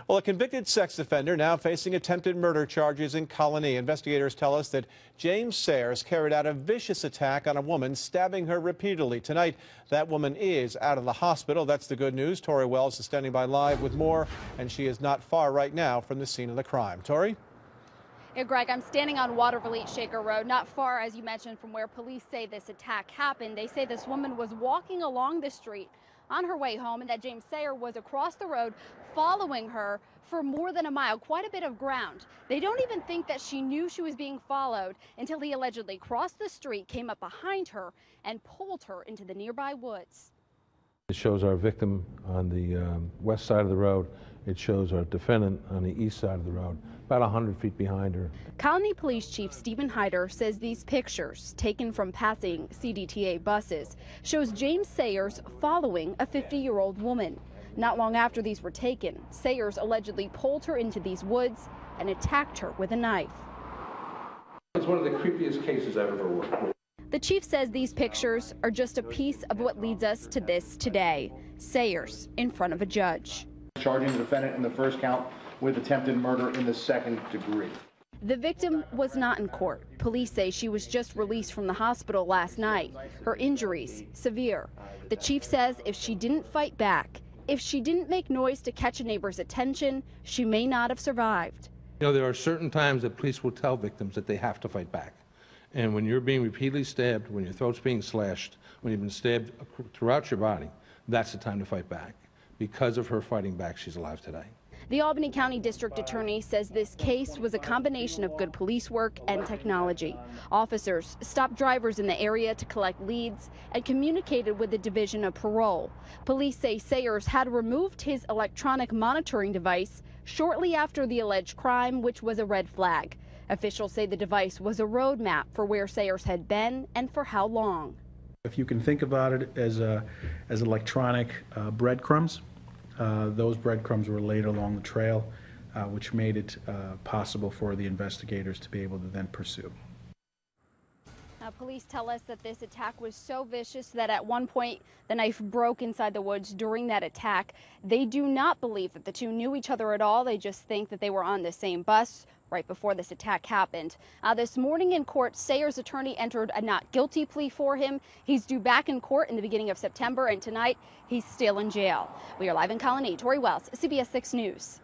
Well, a convicted sex offender now facing attempted murder charges in Colonie. Investigators tell us that James Sayers carried out a vicious attack on a woman, stabbing her repeatedly. Tonight, that woman is out of the hospital. That's the good news. Tori Wells is standing by live with more, and she is not far right now from the scene of the crime. Tori? Yeah, Greg, I'm standing on Watervliet Shaker Road, not far, as you mentioned, from where police say this attack happened. They say this woman was walking along the street on her way home and that James Sayers was across the road following her for more than a mile, quite a bit of ground. They don't even think that she knew she was being followed until he allegedly crossed the street, came up behind her, and pulled her into the nearby woods. It shows our victim on the west side of the road. It shows our defendant on the east side of the road, about 100 feet behind her. Colonie Police Chief Heider says these pictures, taken from passing CDTA buses, shows James Sayers following a 50-year-old woman. Not long after these were taken, Sayers allegedly pulled her into these woods and attacked her with a knife. It's one of the creepiest cases I've ever worked with. The chief says these pictures are just a piece of what leads us to this today. Sayers in front of a judge. Charging the defendant in the first count with attempted murder in the second degree. The victim was not in court. Police say she was just released from the hospital last night. Her injuries severe. The chief says if she didn't fight back, if she didn't make noise to catch a neighbor's attention, she may not have survived. You know, there are certain times that police will tell victims that they have to fight back. And when you're being repeatedly stabbed, when your throat's being slashed, when you've been stabbed throughout your body, that's the time to fight back. Because of her fighting back, she's alive today. The Albany County District Attorney says this case was a combination of good police work and technology. Officers stopped drivers in the area to collect leads and communicated with the Division of Parole. Police say Sayers had removed his electronic monitoring device shortly after the alleged crime, which was a red flag. Officials say the device was a roadmap for where Sayers had been and for how long. If you can think about it as electronic breadcrumbs, those breadcrumbs were laid along the trail, which made it possible for the investigators to be able to then pursue. Now, police tell us that this attack was so vicious that at one point the knife broke inside the woods during that attack. They do not believe that the two knew each other at all. They just think that they were on the same bus right before this attack happened. This morning in court, Sayers' attorney entered a not guilty plea for him. He's due back in court in the beginning of September, and tonight he's still in jail. We are live in Colonie. Tori Wells, CBS 6 News.